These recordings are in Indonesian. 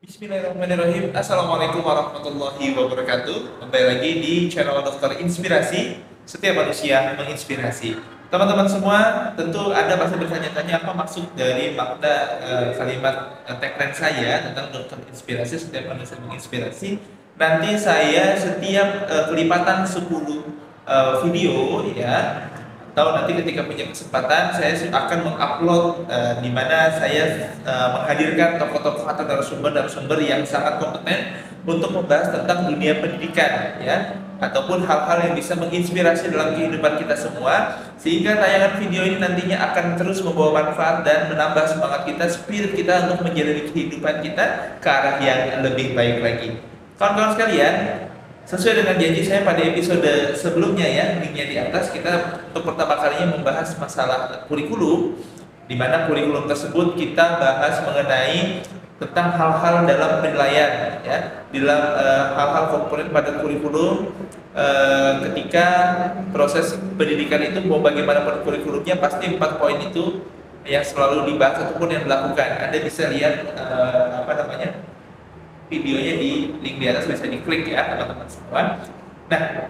Bismillahirrahmanirrahim. Assalamualaikum warahmatullahi wabarakatuh. Kembali lagi di channel Dokter Inspirasi. Setiap manusia menginspirasi. Teman-teman semua, tentu Anda pasti bertanya-tanya apa maksud dari makna kalimat tagline saya tentang Dokter Inspirasi. Setiap manusia menginspirasi. Nanti saya setiap kelipatan 10 video ya, atau nanti ketika punya kesempatan saya akan mengupload di mana saya menghadirkan tokoh-tokoh atau narasumber yang sangat kompeten untuk membahas tentang dunia pendidikan ya, ataupun hal-hal yang bisa menginspirasi dalam kehidupan kita semua, sehingga tayangan video ini nantinya akan terus membawa manfaat dan menambah semangat kita, spirit kita untuk menjalani kehidupan kita ke arah yang lebih baik lagi. Kawan-kawan sekalian, sesuai dengan janji saya pada episode sebelumnya ya, linknya di atas, kita untuk pertama kalinya membahas masalah kurikulum, di mana kurikulum tersebut kita bahas mengenai tentang hal-hal dalam penilaian ya, dalam hal-hal komponen pada kurikulum. Ketika proses pendidikan itu mau bagaimanapun kurikulumnya, pasti 4 poin itu yang selalu dibahas ataupun yang dilakukan. Anda bisa lihat videonya di link di atas, bisa diklik ya teman-teman semua. Nah,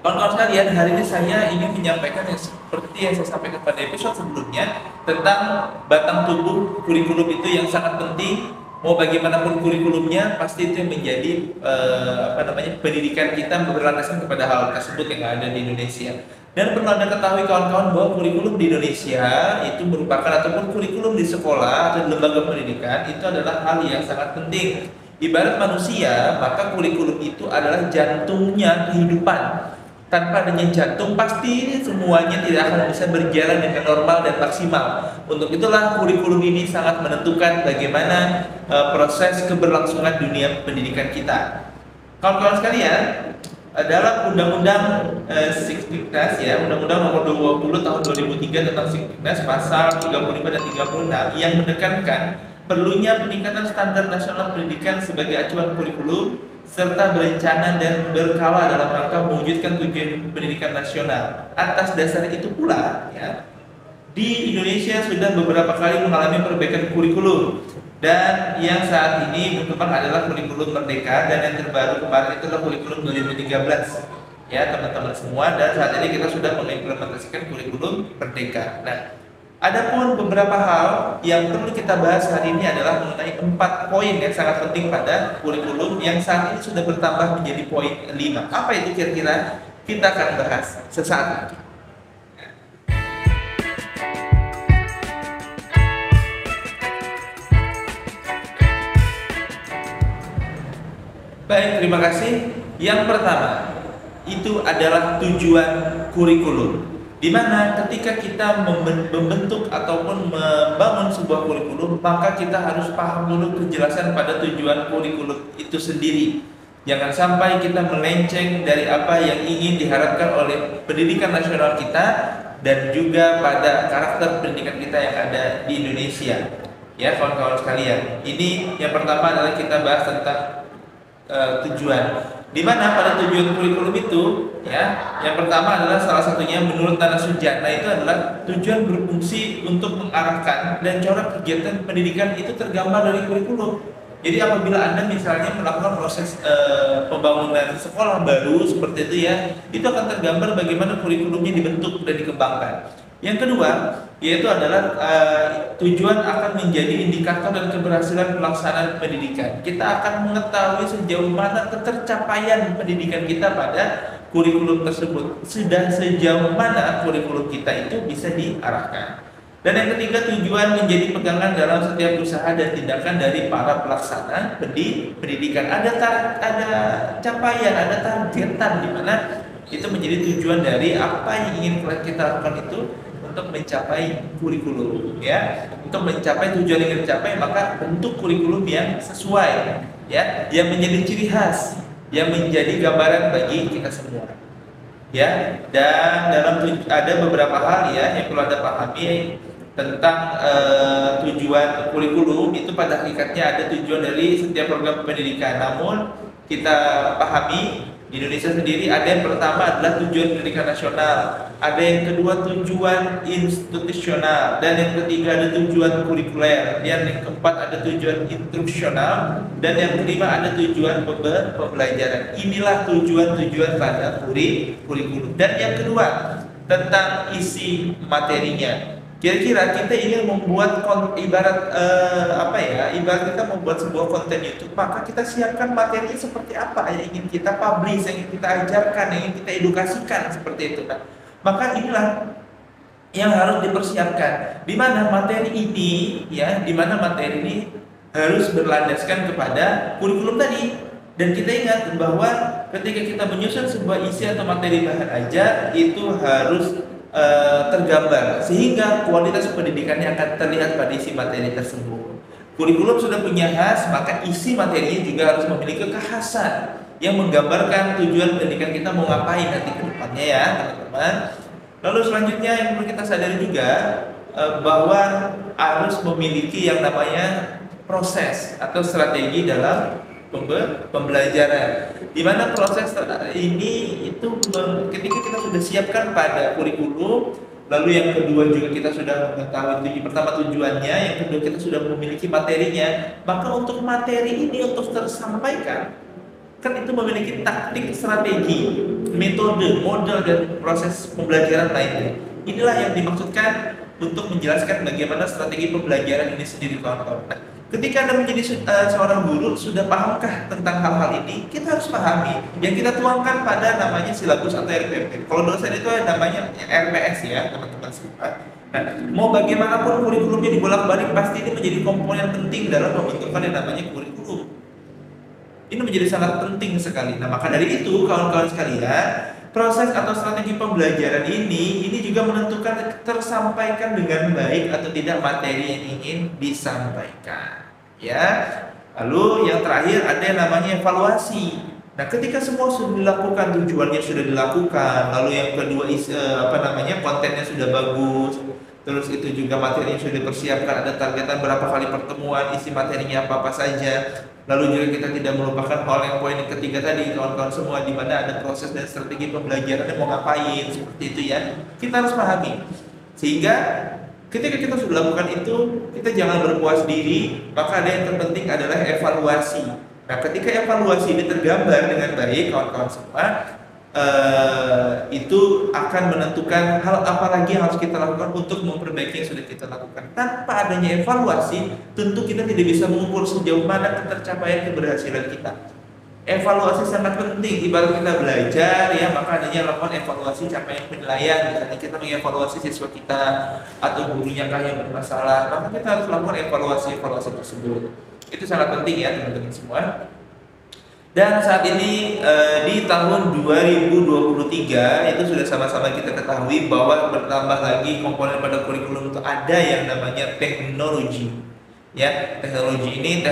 kawan-kawan sekalian, hari ini saya ingin menyampaikan yang seperti yang saya sampaikan pada episode sebelumnya tentang batang tubuh kurikulum itu yang sangat penting. Mau bagaimanapun kurikulumnya, pasti itu yang menjadi pendidikan kita berlandaskan kepada hal tersebut yang ada di Indonesia. Dan perlu Anda ketahui kawan-kawan bahwa kurikulum di Indonesia itu merupakan, ataupun kurikulum di sekolah atau lembaga pendidikan itu adalah hal yang sangat penting. Ibarat manusia, maka kurikulum itu adalah jantungnya kehidupan. Tanpa adanya jantung, pasti semuanya tidak akan bisa berjalan dengan normal dan maksimal. Untuk itulah kurikulum ini sangat menentukan bagaimana proses keberlangsungan dunia pendidikan kita. Kawan-kawan sekalian, dalam Undang-Undang Siktiknas ya, Undang-Undang Nomor 20 Tahun 2003 tentang Siktiknas pasal 35 dan 36 yang menekankan perlunya peningkatan standar nasional pendidikan sebagai acuan kurikulum serta berencana dan berkala dalam rangka mewujudkan tujuan pendidikan nasional. Atas dasar itu pula ya, di Indonesia sudah beberapa kali mengalami perbaikan kurikulum, dan yang saat ini berkembang adalah kurikulum Merdeka, dan yang terbaru kemarin itu adalah kurikulum 2013 ya teman-teman semua, dan saat ini kita sudah mengimplementasikan kurikulum Merdeka. Nah, adapun beberapa hal yang perlu kita bahas hari ini adalah mengenai 4 poin yang sangat penting pada kurikulum yang saat ini sudah bertambah menjadi poin 5. Apa itu kira-kira? Kita akan bahas sesaat lagi. Baik, terima kasih. Yang pertama, itu adalah tujuan kurikulum. Di mana ketika kita membentuk ataupun membangun sebuah kurikulum, maka kita harus paham dulu kejelasan pada tujuan kurikulum itu sendiri. Jangan sampai kita melenceng dari apa yang ingin diharapkan oleh pendidikan nasional kita dan juga pada karakter pendidikan kita yang ada di Indonesia. Ya, kawan-kawan sekalian, ini yang pertama adalah kita bahas tentang tujuan. Di mana pada tujuan kurikulum itu ya, yang pertama adalah salah satunya menurut Nana Sujana itu adalah tujuan berfungsi untuk mengarahkan dan corak kegiatan pendidikan itu tergambar dari kurikulum. Jadi apabila Anda misalnya melakukan proses pembangunan sekolah baru seperti itu ya, itu akan tergambar bagaimana kurikulumnya dibentuk dan dikembangkan. Yang kedua, yaitu adalah tujuan akan menjadi indikator dan keberhasilan pelaksanaan pendidikan. Kita akan mengetahui sejauh mana ketercapaian pendidikan kita pada kurikulum tersebut, sudah sejauh mana kurikulum kita itu bisa diarahkan. Dan yang ketiga, tujuan menjadi pegangan dalam setiap usaha dan tindakan dari para pelaksana pendidikan. Ada capaian, ada targetan di mana itu menjadi tujuan dari apa yang ingin kita lakukan itu untuk mencapai kurikulum ya. Untuk mencapai tujuan yang dicapai, maka bentuk kurikulum yang sesuai ya, yang menjadi ciri khas, yang menjadi gambaran bagi kita semua ya. Dan ada beberapa hal ya yang perlu Anda pahami tentang tujuan kurikulum itu. Pada hakikatnya ada tujuan dari setiap program pendidikan, namun kita pahami Di Indonesia sendiri ada yang pertama adalah tujuan pendidikan nasional, ada yang kedua tujuan institusional, dan yang ketiga ada tujuan kurikuler, dan yang keempat ada tujuan instruksional, dan yang kelima ada tujuan pembelajaran. Inilah tujuan-tujuan pada kurikulum. Dan yang kedua tentang isi materinya. Kira-kira kita ingin membuat ibarat ibarat kita membuat sebuah konten YouTube, maka kita siapkan materinya seperti apa yang ingin kita publish, yang ingin kita ajarkan, yang ingin kita edukasikan, seperti itu kan. Maka inilah yang harus dipersiapkan. Di mana materi ini harus berlandaskan kepada kurikulum tadi. Dan kita ingat bahwa ketika kita menyusun sebuah isi atau materi bahan ajar itu harus tergambar, sehingga kualitas pendidikannya akan terlihat pada isi materi tersebut. Kurikulum sudah punya khas, maka isi materinya juga harus memiliki kekhasan yang menggambarkan tujuan pendidikan kita mau ngapain nanti ke depannya ya teman-teman. Lalu selanjutnya yang perlu kita sadari juga bahwa harus memiliki yang namanya proses atau strategi dalam pembelajaran, di mana proses ini itu ketika kita sudah siapkan pada kurikulum, lalu yang kedua juga kita sudah mengetahui pertama tujuannya, yang kedua kita sudah memiliki materinya, maka untuk materi ini untuk tersampaikan kan itu memiliki taktik, strategi, metode, model, dan proses pembelajaran lainnya. Inilah yang dimaksudkan untuk menjelaskan bagaimana strategi pembelajaran ini sendiri, kawan-kawan. Ketika Anda menjadi seorang guru, sudah pahamkah tentang hal-hal ini? Kita harus pahami. Yang kita tuangkan pada namanya silabus atau RPP. Kalau dosen itu namanya RPS ya, teman-teman semua. Nah, mau bagaimanapun kurikulumnya dibolak-balik, pasti ini menjadi komponen penting dalam pembentukan yang namanya kurikulum. Ini menjadi sangat penting sekali. Nah, maka dari itu, kawan-kawan sekalian, proses atau strategi pembelajaran ini juga menentukan tersampaikan dengan baik atau tidak materi yang ingin disampaikan. Ya. Lalu yang terakhir ada yang namanya evaluasi. Nah, ketika semua sudah dilakukan, tujuannya sudah dilakukan, lalu yang kedua kontennya sudah bagus, terus itu juga materinya sudah dipersiapkan, ada targetan berapa kali pertemuan, isi materinya apa saja. Lalu juga kita tidak melupakan hal yang poin yang ketiga tadi, kawan-kawan semua, di mana ada proses dan strategi pembelajaran yang mau ngapain, seperti itu ya. Kita harus pahami. Sehingga ketika kita sudah lakukan itu, kita jangan berpuas diri, maka ada yang terpenting adalah evaluasi. Nah, ketika evaluasi ini tergambar dengan baik, kawan-kawan semua, itu akan menentukan hal apa lagi yang harus kita lakukan untuk memperbaiki yang sudah kita lakukan. Tanpa adanya evaluasi, tentu kita tidak bisa mengukur sejauh mana ketercapaian keberhasilan kita. Evaluasi sangat penting. Ibarat kita belajar ya, maka adanya lakukan evaluasi capaian penilaian. Misalnya kita mengevaluasi siswa kita atau gurunya kah yang bermasalah, maka kita harus lakukan evaluasi tersebut. Itu sangat penting ya teman-teman semua. Dan saat ini di tahun 2023 itu sudah sama-sama kita ketahui bahwa bertambah lagi komponen pada kurikulum itu ada yang namanya teknologi. Ya, teknologi ini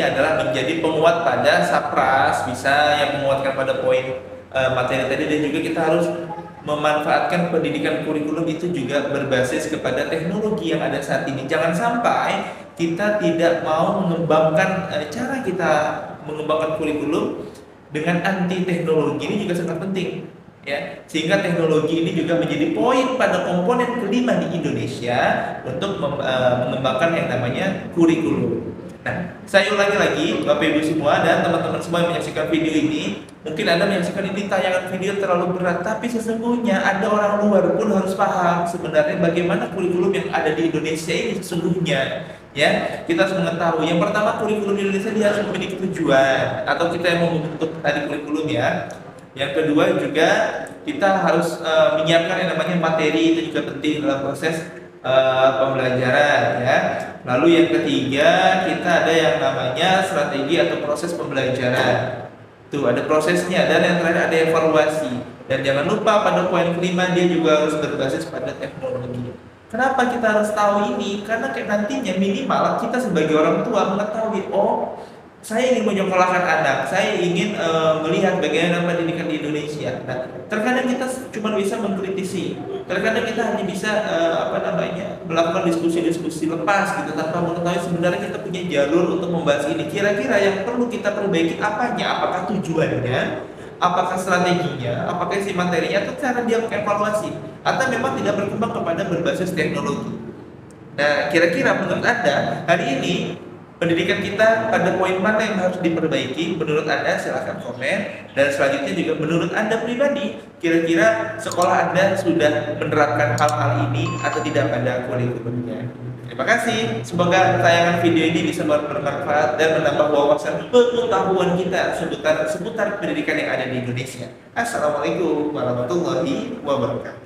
adalah menjadi penguat pada sapras, bisa yang menguatkan pada poin materi tadi, dan juga kita harus memanfaatkan pendidikan kurikulum itu juga berbasis kepada teknologi yang ada saat ini. Jangan sampai kita tidak mau mengembangkan cara kita mengembangkan kurikulum dengan anti teknologi. Ini juga sangat penting ya, sehingga teknologi ini juga menjadi poin pada komponen kelima di Indonesia untuk mengembangkan yang namanya kurikulum. Nah, saya ulangi lagi Bapak Ibu semua dan teman-teman semua yang menyaksikan video ini, mungkin Anda menyaksikan ini tayangan video terlalu berat, tapi sesungguhnya ada orang luar pun harus paham sebenarnya bagaimana kurikulum yang ada di Indonesia ini sesungguhnya. Ya, kita harus mengetahui. Yang pertama, kurikulum di Indonesia dia harus memiliki tujuan, atau kita yang membentuk tadi kurikulum ya. Yang kedua juga kita harus menyiapkan yang namanya materi, itu juga penting dalam proses pembelajaran ya. Lalu yang ketiga kita ada yang namanya strategi atau proses pembelajaran. Tuh ada prosesnya, dan yang terakhir ada evaluasi. Dan jangan lupa pada poin kelima dia juga harus berbasis pada teknologi. Kenapa kita harus tahu ini? Karena nantinya minimal kita sebagai orang tua mengetahui, oh saya ingin menyekolahkan anak, saya ingin melihat bagaimana pendidikan di Indonesia. Nah, terkadang kita cuma bisa mengkritisi, terkadang kita hanya bisa melakukan diskusi-diskusi lepas gitu tanpa mengetahui sebenarnya kita punya jalur untuk membahas ini. Kira-kira yang perlu kita perbaiki apanya? Apakah tujuannya? apakah strateginya, apakah isi materinya, atau cara dia mengevaluasi, atau memang tidak berkembang kepada berbasis teknologi. Nah, kira-kira menurut Anda hari ini pendidikan kita pada poin mana yang harus diperbaiki? Menurut Anda silahkan komen. Dan selanjutnya juga menurut Anda pribadi, kira-kira sekolah Anda sudah menerapkan hal-hal ini atau tidak pada kurikulumnya? Terima kasih. Semoga tayangan video ini bisa bermanfaat dan menambah wawasan pengetahuan kita seputar pendidikan yang ada di Indonesia. Assalamualaikum warahmatullahi wabarakatuh.